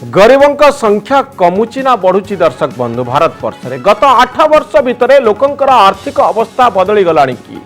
गरीबों संख्या कमुची ना बढ़ुची दर्शक बंधु भारत वर्ष रे गत 8 वर्ष भितर लोकंकर आर्थिक अवस्था बदली गलानी कि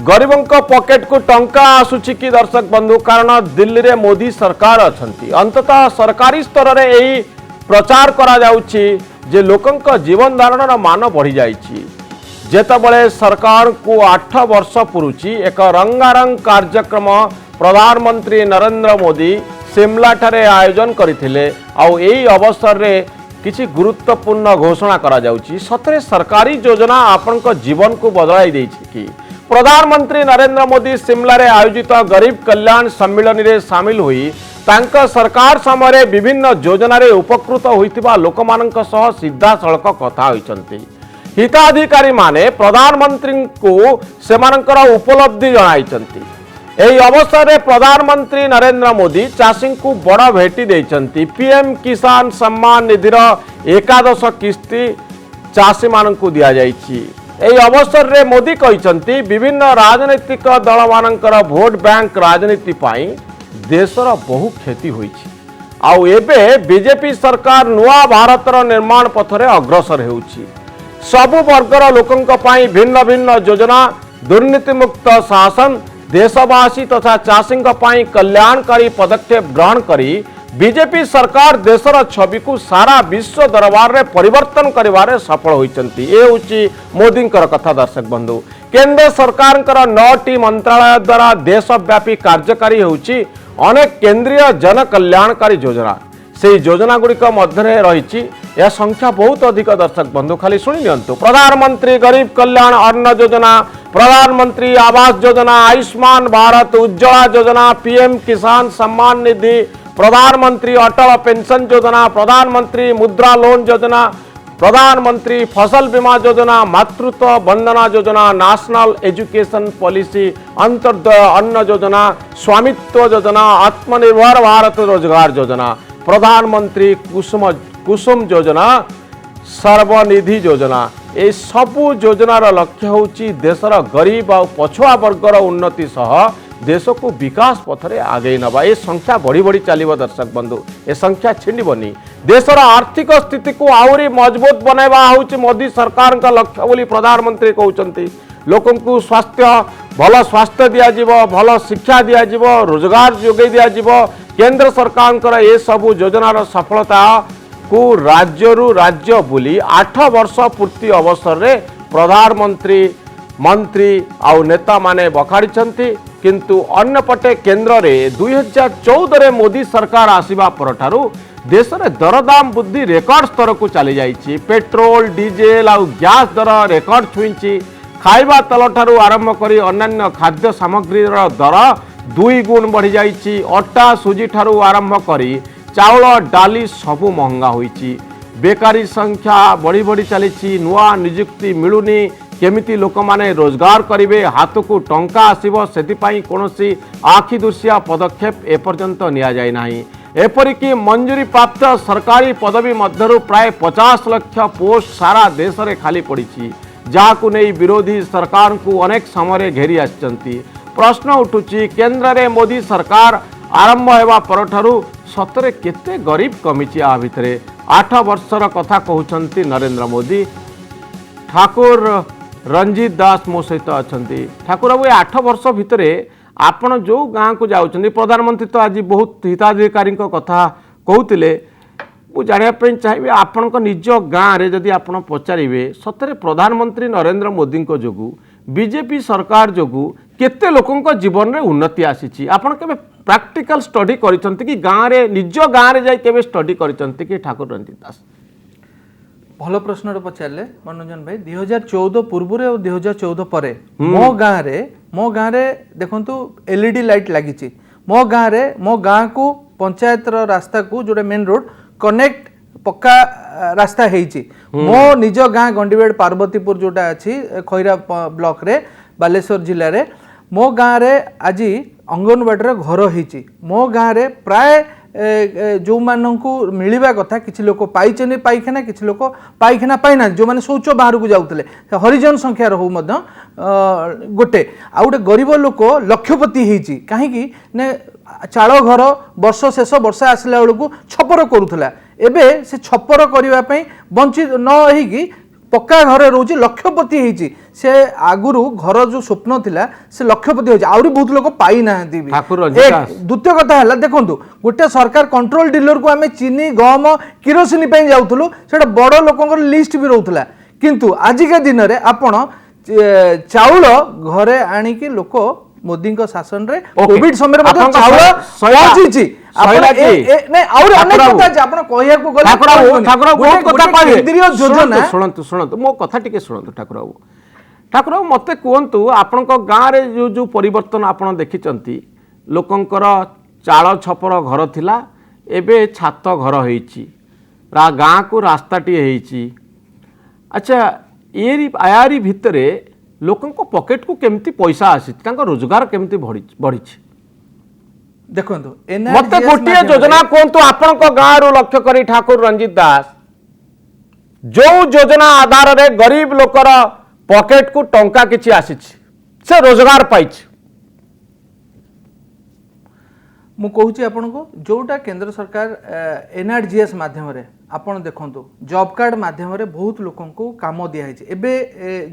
गरीबों पॉकेट को टंका आसुची कि दर्शक बंधु कारण दिल्ली रे मोदी सरकार अछंती अंततः सरकारी स्तर रे एही प्रचार करा जाउची जे लोकंक जीवन धारण मान बढ़ी जाइची जेतबळे सरकार को 8 वर्ष पुरुची एक रंगारंग कार्यक्रम प्रधानमंत्री नरेंद्र मोदी शिमला ठारे आयोजन करथिले आउ एही अवसर रे किछि गुरुत्वपूर्ण घोषणा करा जाउची सतरे सरकारी योजना आपनक जीवन को बदलाई दैछि कि प्रधानमंत्री नरेंद्र मोदी शिमला रे आयोजित गरीब कल्याण सम्मेलन रे शामिल हुई तांक सरकार समय विभिन्न योजना रे उपकृत होइतिबा लोकमाननक सह सीधा सड़क कथा होइचंती हिताधिकारी माने प्रधानमंत्री को सेमानकर उपलब्धि जणाइचंती एही अवसर में प्रधानमंत्री नरेंद्र मोदी चाषी को बड़ भेटी देइचंती पीएम किसान सम्मान निधिर एकादश किस्ती चाषी माननकु दिया जाइछि एही अवसर में मोदी कहिचंती विभिन्न राजनीतिक दल मानकर वोट बैंक राजनीति पाई देशर बहु क्षति होइछि आउ एबे बीजेपी सरकार नुआ भारतर निर्माण पथरे अग्रसर हेउछि सबु वर्गर लोकंक पाई भिन्न भिन्न योजना दुर्नीति मुक्त शासन देशवासी तथा चाषी कल्याणकारी पदक्षेप ग्रहण करी बीजेपी सरकार देशर छवि को सारा विश्व दरबार रे परिवर्तन करिवारे सफल होइचंती ए होची मोदींकर कथा दर्शक बंधु केंद्र सरकारंकर 9टी मंत्रालय द्वारा देशव्यापी कार्यकारी होउची अनेक केंद्रीय जन कल्याणकारी योजना से योजना गुड़िक मध्य रही यह संख्या बहुत अधिक दर्शक बंधु खाली शुणी नियंतु प्रधानमंत्री गरीब कल्याण अन्न योजना प्रधानमंत्री आवास योजना आयुष्मान भारत उज्ज्वला योजना पीएम किसान सम्मान निधि प्रधानमंत्री अटल पेंशन योजना प्रधानमंत्री मुद्रा लोन योजना प्रधानमंत्री फसल बीमा योजना मातृत्व Vandana Yojana national education policy Antyodaya अन्न योजना स्वामित्व योजना आत्मनिर्भर भारत रोजगार योजना प्रधानमंत्री कुसुम योजना सर्वनिधि योजना ए सबु योजनार लक्ष्य होची देशर गरीब और पछुआ वर्गर उन्नति सह देश को विकास पथरे आगे नवा ए संख्या बढ़ी बढ़ी चलिबो दर्शक बंधु ए संख्या छिंडिबनी देशर आर्थिक स्थिति को आउरी मजबूत बनैबा होची मोदी सरकार का लक्ष्य बोली प्रधानमंत्री कहउचंती लोकन को स्वास्थ्य दिया जीवो भल शिक्षा दिया जीवो रोजगार जोगे दिया जीवो केंद्र सरकार ए सबु योजनार सफलता को राज्य बुली 8 वर्ष पूर्ति अवसर रे प्रधानमंत्री मंत्री आउ नेता माने बखाड़ी किंतु अन्यपटे केंद्र रे 2014 रे मोदी सरकार आसीबा परठारु देश रे दरदाम वृद्धि रेकर्ड स्तर को चली जाइछि पेट्रोल डीजेल आउ गैस दर रेकर्ड छुईछि खाइबा तेल ठारू आरंभ करी अन्य खाद्य सामग्री दर 2 गुण बढ़ी जाइछि अटा सुजी ठारू आरंभ करी चाउल डाली सबु महंगा होइछि बेकारी संख्या बढ़ी बढ़ी चली नुआ नियुक्ति मिलुनी केमिति लोक माने रोजगार करिवे हाथ को टंका आसीबो सेतिपाई कोनोसी आखि दुसिया पदक्षेप एपर्यंत निया जाय नाही एपरिकी मंजूरी प्राप्त सरकारी पदवी मध्यरु प्राय 50 लाख पोस्ट सारा देश रे खाली पड़िछि जाकु नै विरोधी सरकार को अनेक समय घेरी आछंती प्रश्न उठुछि केंद्र रे मोदी सरकार आरंभ हेबा परठारु सतरे केते गरीब कमिछि आ भितरे 8 वर्षर कथा कहउछंती नरेंद्र मोदी ठाकुर रंजीत दास मो सहित अछंती ठाकुर बाबू 8 वर्ष भितरे आपण जो गाँ को जाउछंती प्रधानमंत्री तो आज बहुत हिताधिकारी कथा कहउतिले मु जानिया चाहिए आपण निज गाँव रे जदि आपण पचारे सतरे प्रधानमंत्री नरेंद्र मोदी जोगु बीजेपी सरकार जोगु केते लोकों जीवन रे उन्नति आसी आपण केबे प्रैक्टिकल स्टडी करिसंती कि गाँव रे निज गाँव रे जाई केबे स्टडी करिसंती कि ठाकुर रंजीत दास भल प्रश्न पचारे मनोरंजन भाई 2014 पूर्व और 2014 पर मो गाँव रे देखंतु एलईडी लाइट लगी मो गाँव को पंचायत रास्ता को जोड़े मेन रोड कनेक्ट पक्का रास्ता है मो निज गाँ गंडीबेड़ पार्वतीपुर जोटा अच्छी खैरा ब्लॉक रे बालेश्वर जिले रे मो गाँव रे आज अंगनवाड़ी घर हो मो गाँव रे प्राय जो मानक मिलवा कथा किसी लोक पाई पाइखाना किसी लोक पाइखाना पाइना जो मैंने शौच बाहर को जाऊले हरिजन संख्यार हो गोटे आ गोटे गरीब लोक लक्षपति होती कहीं चाल घर वर्ष शेष वर्षा आसला बेलू छपर करूला एबे से छपर करने बंचित न होगी पक्का घर रोचे लक्षपति होती से आगुरु घर जो स्वप्न थिला से लक्षपति होची आउरी बहुत लोग पाई ना भी द्वितीय कथा है देखो गोटे सरकार कंट्रोल डीलर को आम चीनी गहम किरोसिन जाऊँ से बड़ लोक लिस्ट भी रोला किंतु आजिका दिन में आपण चाउल घरे आणिकी लोक मोदी शासन रे कोविड समय पहुंची मो कथा टिके शुणु ठाकुर बाबू ठाकुर बाबू मत कहतु आपण गाँव में जो जो परिवर्तन आपण देखी लोकंकर चाल छपर घर थिला एबे छात घर होईची गाँ को रास्ताटी होईची अच्छा यारी भितरे लोकंको पॉकेट को केमती पैसा आसी रोजगार केमती बढ़ी देखो मत गोटे योजना कहतु आपण गाँव लक्ष्य करी ठाकुर रंजित दास जो योजना आधार रे गरीब लोकर पॉकेट को टंका किछि आसी से रोजगार पाई मु कहूची आपण को जोटा केंद्र सरकार एनआरजीएस माध्यम रे आपण देखंतु जॉब कार्ड माध्यम रे बहुत लोकन को काम दिया है एबे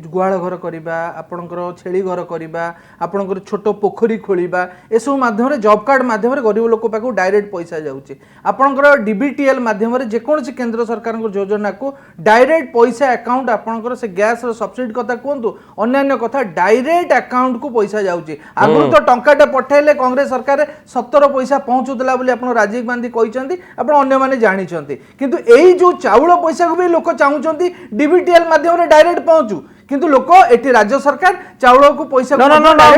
गुहाळ घर करिबा आपणकर छेली घर करिबा आपणकर छोट पोखरी खोलिबा एसो माध्यम रे जॉब कार्ड माध्यम रे गरीब लोक पाको डायरेक्ट पैसा जाउची आपणकर डीबीटीएल माध्यम रे जे कोनसी केंद्र सरकार योजना को डायरेक्ट पैसा अकाउंट आपणकर से गैस रो सब्सिडी कथा कहंतु अन्य कथा डायरेक्ट अकाउंट को पैसा जाउची आगु तो टंकाटा पठाइले कांग्रेस सरकार 70 पैसा पहुंचुतला बोली आपण राजीव गांधी कहिसंती आपण अन्य माने जानिसंती किंतु एई जो चाउल पैसा को भी लोक चाहूचंती डीबीटीएल माध्यम रे डायरेक्ट पहुंचू किंतु लोक एटी राज्य सरकार चाउल को पैसा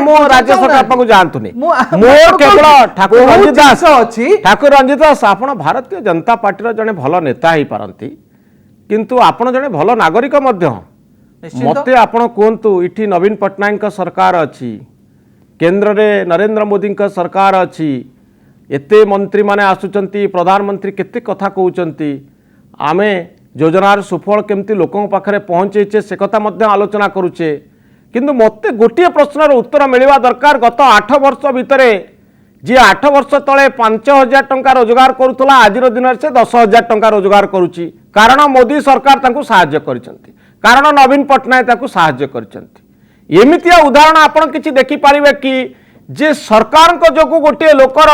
मो राज्य सरकार पाको जानतुनी मोर केवल ठाकुर रंजित दास अछि ठाकुर रंजित दास आपण भारतीय जनता पार्टी रो जने भलो नेता ही पारंती किंतु आपण जने भलो नागरिक मध्य मते आपण कोंतु इठी नवीन पटनायक सरकार अछि केंद्र रे नरेंद्र मोदी का सरकार अछि एते मंत्री माने आसुचंती प्रधानमंत्री केते कथा कहउचंती आमे योजनार सुफल केमती लोकों पाखरे पहुँचे से कथा मध्य आलोचना करुचे किंतु मते गोटे प्रश्नर उत्तर मिलवा दरकार गत 8 वर्ष भितरे जी 8 वर्ष तले 5,000 टंका रोजगार करुला आज दिन से 10,000 टंका रोजगार करुची कारण मोदी सरकार तांकु साहाय्य करिसंती कारण नवीन पटनायक तांकु साहाय्य करिसंती एमितिया उदाहरण आपण किछि देखि पारिबे कि जे सरकार को जोगु गोटे लोकर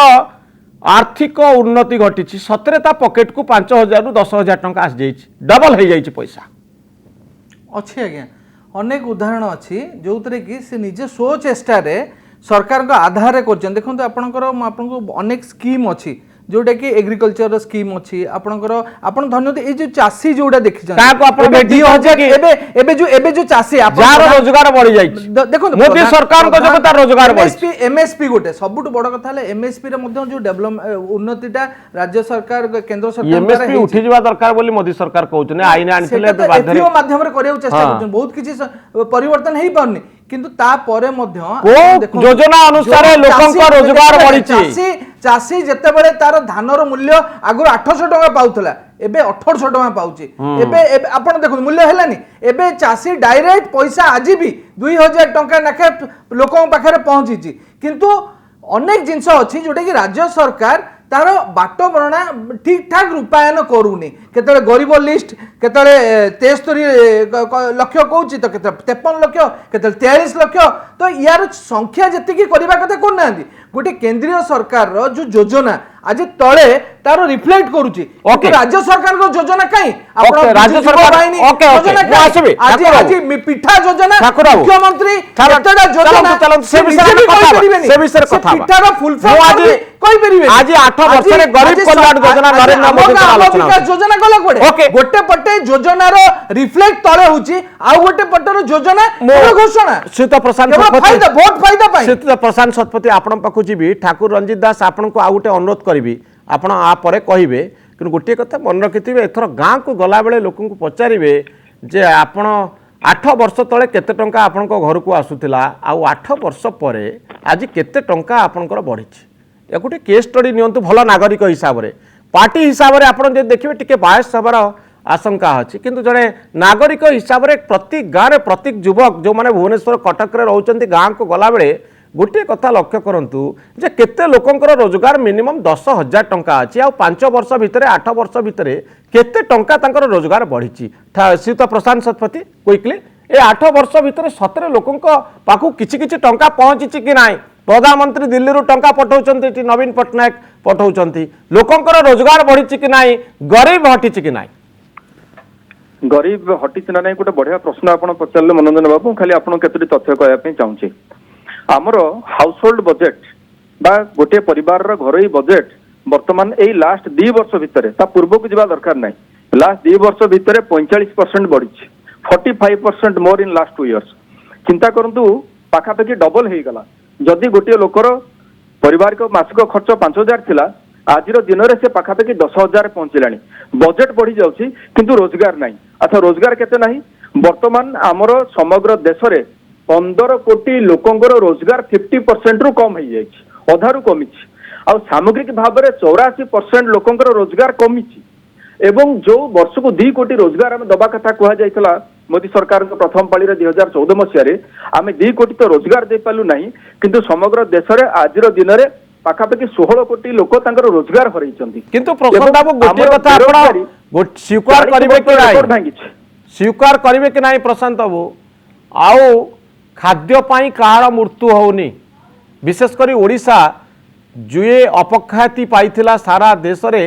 आर्थिक उन्नति घटी सतरे ता पॉकेट को 5,000 रु 10,000 टंका आस जाइछि डबल हो जाइछि पैसा अच्छे आज्ञा अनेक उदाहरण अच्छी जो कि से निजे स्व चेष्टा सरकार को आधार कर देखो आपको अनेक स्कीम अच्छी जोटा कि एग्रीकल्चर स्कीम अच्छी आपनकर आपण धन्यवाद ए जो चासी जोटा देखि काको आपण बेटी एबे जो चासी जार रोजगार बढ़ी जाई देखो मोदी सरकार को जो रोजगार बढ़ी एमएसपी गोटे सबुठ बड़ कथा ले एमएसपी रे मध्ये जो डेवलप उन्नतिटा राज्य सरकार केंद्र सरकार एमएसपी उठी जवा दरकार बोली मोदी सरकार कहउछने आईन आनथिले बाध्यरे माध्यम रे करियो चेष्टा करछन बहुत किछि परिवर्तन हेई पारनी किंतु ता परे मध्ये योजना अनुसार लोकन का रोजगार बढ़ी चाषी जेते बेले तार धानर मूल्य आगु 800 टका पाउथला एबे 1800 टका पाउची एबे आपण देखु मूल्य हेलानी एबे चाषी डायरेक्ट पैसा आज भी 2000 टका नाके लोकन पाखरे पहुंची किंतु अनेक जिंस अछि जोटा कि राज्य सरकार तार बाट बरणा ठीक ठाक रूपायन करूनी केतले गरीब लिस्ट केतले 73 लक्ष कहूँ तो केतले 53 लक्ष केतले 43 लक्ष तो यार संख्या जी करवा कथा करना गोटे केंद्रीय सरकार रो जो योजना आज तले तार रिफ्लेक्ट करूची राज्य सरकार को योजना कहीं राज्य सरकार आज आज पिठा योजना मुख्यमंत्री योजना से विषय कथा पिठार फुल फॉर्म कहि परिबे आज 8 वर्ष रे गरीब कल्याण योजना नरेंद्र मोदी का आलोचना योजना गला कोडे गोटे पटे योजना रो रिफ्लेक्ट तळे होची आ गोटे पटे रो योजना घोषणा सीत प्रशांत फायदा वोट फायदा पाई सीत प्रशांत शतपति आपण पाखु जीबी ठाकुर रंजित दास आपण को आ गोटे अनुरोध करिवि आपण आ परे कहिबे कि गोटे कथा मन रखिथिबे एथर गां को गला बेले लोकन को पचारिबे जे आपण 8 वर्ष तले केते टंका आपण को घर को आसुतिला आ 8 वर्ष परे आज केते टंका आपणकर बढ़ी या गोटे केस स्टडी नियंतु भल नागरिक हिसाब से पार्टी हिसाब से आपड़ देखिए टी बायस हबार आशंका अच्छी किंतु जड़े नागरिक हिसाब से प्रति गाँव में प्रति युवक जो मैंने भुवनेश्वर कटक रोचे गाँव को गला बेले गोटे कथा लक्ष्य करूँ जे केते लोकंकर रोजगार मिनिमम 10,000 टंका अच्छी आ 5 वर्ष भितर 8 वर्ष भितर केते टंका तांकर रोजगार बढ़ी श्रीयुत प्रशांत शतपथी क्विकली ए 8 वर्ष भितर सतरे लोकंक पाखु किछि किछि टंका पहुँची कि ना प्रधानमंत्री दिल्ली रू टंका पठाउछन्ति नवीन पट्टनायक पठाउछन्ति लोकंकर रोजगार बढ़ी कि ना गरीब हटी कि ना गरीब हटी ना नहीं गोटे बढ़िया प्रश्न आप पचारे मनोरंजन बाबू खाली आप केतोटी तथ्य कहवाई चाहूँगी आमर हाउस होल्ड बजेट बा गोटे परिवार घर बजेट वर्तमान यही लास्ट 2 वर्ष भितर पूर्व को जावा दरकार ना लास्ट 2 वर्ष भितर 45% बढ़ी 45% मोर इन लास्ट 2 इयर्स चिंता करंतु पाखापाखि डबल हो गला जदि गोटे लोकर पारिवारिक मासिक खर्च 5,000 थिला आज दिन में से पाखापाखि 10,000 पहुंचला बजेट बढ़ी जाउछि किंतु रोजगार नहीं अच्छा रोजगार केते नहीं वर्तमान आमर समग्र देश में 15 कोटी लोकंकर रोजगार 50% रु कम हो जाइए अधारू कमी आ सामग्रिक भाव में 84% लोकंकर रोजगार कमी एवं जो वर्ष को 2 कोटी रोजगार आम दबा कथा कहुला मोदी सरकार प्रथम पाली 2014 मसीह आम 2 कोटी तो रोजगार दे पालु नहीं किंतु समग्र देश में आज दिन में पाखापाखि 16 कोटी लोक रोजगार हरई किंतु प्रशांत बाबू गोटे कथा आपण स्वीकार करिवे कि नाही स्वीकार करिवे कि नाही प्रशांत बाबू आउ खाद्य पाई कहार मृत्यु होनी विशेषकर ओडिशा जुए अपख्याति पाइथिला सारा देश रे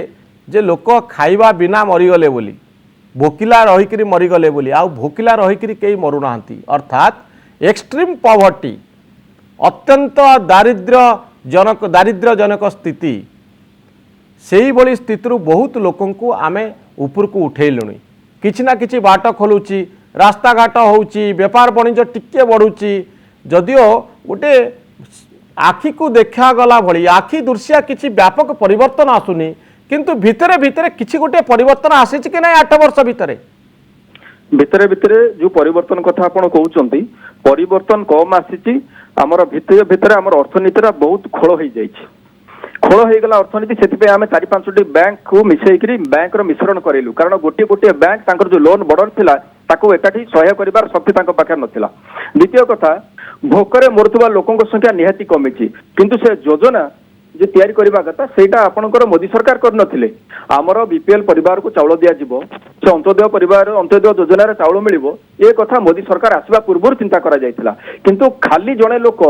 जे लोक खाइबा बिना मरीगले बोली भोकिला रहीकि मरीगले बोली आउ भोकिला रहीकि कई मरुनाहांती अर्थात एक्सट्रीम पॉवर्टी अत्यंत दारिद्र्यजनक स्थिति सेही भली स्थिति बहुत लोकंकु आमे ऊपर को उठेलुनी किछि ना किछि बाट खोलुची रास्ता घाट होउची व्यापार वाणिज्य टिके बढ़ुची जदियो गोटे आखि को देखा गला भली आखि दृश्य किछि व्यापक परिवर्तन आसुनी किंतु भितरे भितरे किछि गोटे परिवर्तन आसीछि कि नाही 8 वर्ष भितरे भितरे भितरे जो परिवर्तन कथा आपण कहउचंती परिवर्तन कम आसीछि हमर भितरे भितरे हमर अर्थनीति बहुत खोल हो जाइछि खोल हो गला अर्थनीति से आम 4-5टी बैंक को मिसेकरी बैंक मिश्रण करेलु कारण गोटे गोटे बैंक तांकर जो लोन बॉर्डर थिला ताको एकाठी सहाय करिवार शक्ति तांको पाखे नथिला द्वितीय कथा भोकरे मरुवा लोकों संख्या निहाती कमी किंतु से योजना जे तैयारी करबा कथा सेटा आपनकर मोदी सरकार कर नथिले हमर बीपीएल परिवार को चाउल दिया जिवो से अंत्योदय परिवार अंत्योदय योजना रे चाउल मिलिबो ए कथा मोदी सरकार आसीबा पूर्व चिंता करा जायतिला किंतु खाली जणे लोक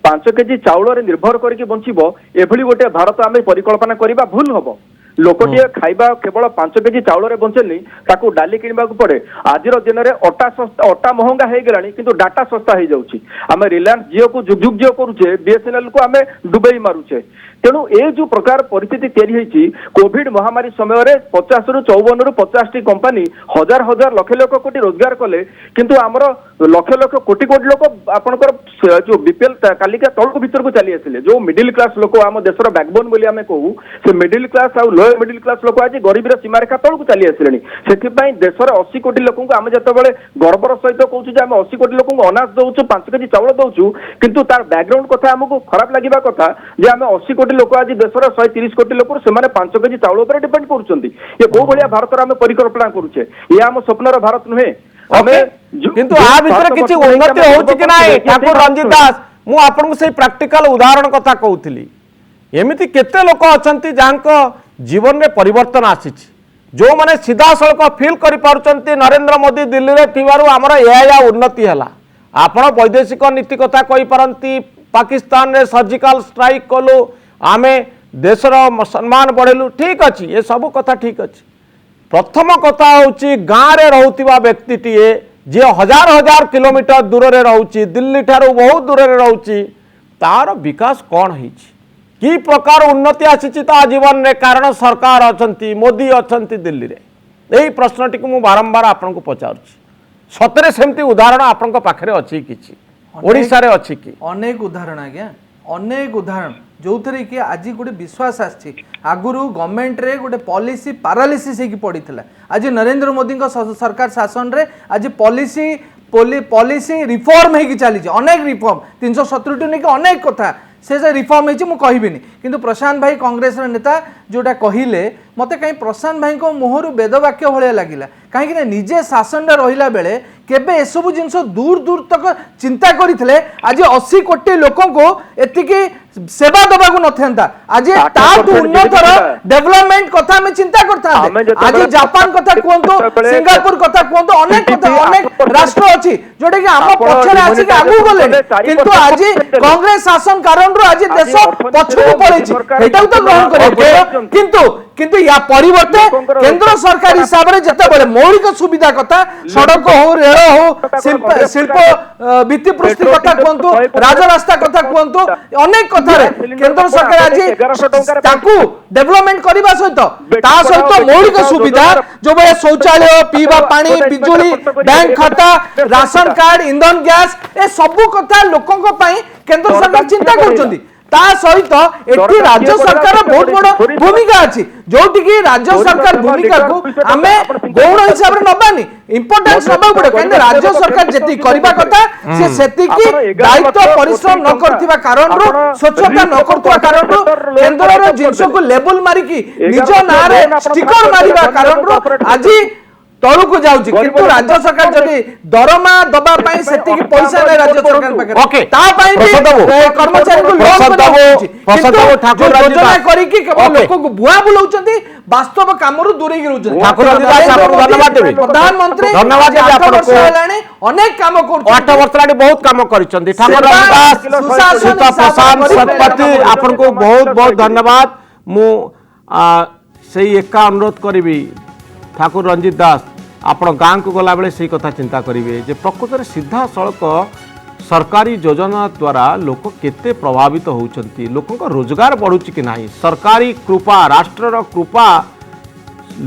5 केजी चाउल निर्भर करके बंचीबो एभली गोटे भारत आमे परिकल्पना करिबा भूल हबो लोकटिए खाइबा केवल 5 केजी चाउल बंचेनी ताकू डाली किणवा पड़े आज दिन में अटा महंगा हो गलानी किंतु डाटा सस्ता हो जाउची आमे रिलायंस जियो को जुग जुग जियो करूचे बीएसएनएल को आमे डुबई मारुचे तेणु ए जो प्रकार परिस्थिति तैयारी होईची कोविड महामारी समय रे 50 रु 54 रु 50 टी कंपनी हजार हजार लक्ष लक्ष कोटी रोजगार कले किंतु आमर लक्ष लक्ष कोटी कोटी लोक आपनकर जो बीपीएल कालिका तल को भीतर को चली आसिले जो मिडिल क्लास लोक आम देशर बैकबोन बोली आमे कहू से मिडिल क्लास आ लोअर मिडिल क्लास लोक आज गरीबी सीमा रेखा तल को चली आसिले से देशर 80 कोटी लोक आम जिते गर्वर सहित कहूँ आम 80 कोटी लोक अनाज दौचु 5 केजी चाउल दौचु किंतु तार बैकग्राउंड कथा आमको खराब लगे कथा जे आम 80 कोटी लोक आज देशर 130 कोटी लोक से 5 केजी चाउल पर डिपेंड करुछंती ये को भलिया भारत आम परिकल्पना करुछे ये आम स्वप्नर भारत नुहे किंतु आ भीतर किछि उन्नति होउछि कि नाही ठाकुर रंजित दास मु आपन से प्रैक्टिकल उदाहरण कथा कहउथिली एमिति केते लोक अछंती जांको जीवन में परिवर्तन आसीछि जो माने सीधा सड़क फील करि पारुचंती नरेंद्र मोदी दिल्ली रे थिबारु हमर एया उन्नति हला आपण वैदेशिक नीति कथा कहि पारंती पाकिस्तान रे सर्जिकल स्ट्राइक कलो आमे देशर सम्मान बढ़ेलु ठीक अच्छी ये सब कथा ठीक अच्छी प्रथम कथा हूँ गाँव रे रहउतिबा व्यक्तिटीए जे हजार हजार किलोमीटर दूर रे रहउची दिल्ली ठारू बहुत दूर रे रहउची तार विकास कौन होईची की प्रकार उन्नति आसीची ता जीवन रे कारण सरकार अछंती मोदी अछंती दिल्ली रे एही प्रश्नटी को मु बारंबार आपन को पचारुची सतरे सेमती उदाहरण आपन को पाखरे अछि किछि ओडिसा रे अछि कि अनेक उदाहरण आज्ञा अनेक उदाहरण जो थे कि आज गोटे विश्वास आगुरी गवर्नमेंट रे गोटे पॉलिसी पैरालिसिस होगी पड़ता आज नरेंद्र मोदी सरकार शासन रे आज पॉलिसी रिफॉर्म होगी चली अनेक रिफॉर्म 370 नहीं अनेक कथा से रिफॉर्म होती मुझे कहबिनी किंतु प्रशांत भाई कांग्रेस नेता जोटा कहले मत कहीं प्रशांत भाई मुहर वेदवाक्य भाया लगे कहीं निजे शासन रहा बेले केबे एसबू जिन दूर दूर तक चिंता करते आज 80 कोटी लोक एतिकी सेवा दबा नथा आज उन्नतर डेवलपमेंट कथा आम चिंता करता आज जापान कथा कहतु सिंगापुर कथा कहतु अनेक कथा अनेक राष्ट्र अच्छी जोटा कि आम पछरे आसिक आगू गले किंतु आज कांग्रेस शासन कारण आज देश पछकू पड़े तो ग्रहण कर किंतु या परिवर्ते केंद्र सरकार हिसाब से जिते मौलिक सुविधा कथा सड़क हो रेल हो शिल्प भित्तिप्रस्ती कथा कहतु राजरास्ता कथा कहतु अनेक कथा केंद्र सरकार आज डेवलपमेंट करने सहित मौलिक सुविधा जो भाई शौचालय पीवा पानी बिजुली बैंक खाता राशन कार्ड इंधन गैस ए सबू कथा लोकों केंद्र सरकार चिंता कर सहित एटी राज्य सरकार बहुत बड़ भूमिका अच्छी जो राज्य सरकार भूमिका को आम गौण हिसाब से नबानी इंपोर्टेंस नबा पड़े कहीं राज्य सरकार जी करवा कथा से दायित्व परिश्रम न करथिबा कारण स्वच्छता न करथिबा कारण केंद्र जिनस को लेबल मारिकी निज ना रे स्टिकर मारिबा कारण आज तलू को जाउची किंतु राज्य सरकार जदि दरमा दबा पई सेति की पैसा नै राज्य सरकार पाखे ओके ता पई भी कर्मचारी को लोन प्रसाद ठाकुर योजना करी कि केवल लोक को बुआ बुलाउचंती वास्तव कामरु दूरे गिरुचंती ठाकुर दास आपन धन्यवाद देबे प्रधानमंत्री धन्यवाद देबे आपन को अनेक काम कर 8 वर्ष लाडी बहुत काम करिसंती ठाकुर दास सुता प्रसाद सतपति आपन को बहुत बहुत धन्यवाद मु सेही एका अनुरोध करिवि ठाकुर रंजित दास आपण गाँव को गला बेले सही कथा चिंता करेंगे जे प्रकृत में सीधा सड़क सरकारी योजना द्वारा लोक केते प्रभावित होउचंती लोकक रोजगार बढ़ुची कि नाही सरकारी कृपा राष्ट्रर कृपा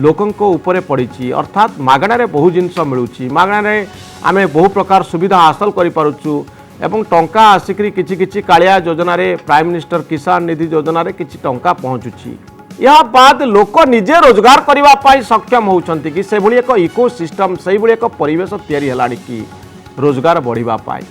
लोकंक उपरे पड़ी अर्थात मागणारे बहु जिनस मिलूची मागणारे आमे बहु प्रकार सुविधा हासिल करि पारुचु एवं टंका आसिकरी किछि किछि कालिया योजना रे प्राइम मिनिस्टर किसान निधि योजना रे किछि टंका पहुँचुची या बाद लोक निजे रोजगार करने सक्षम होती कि से एक इको सिस्टम से एक परिवेश तैयारी है कि रोजगार बढ़ापी।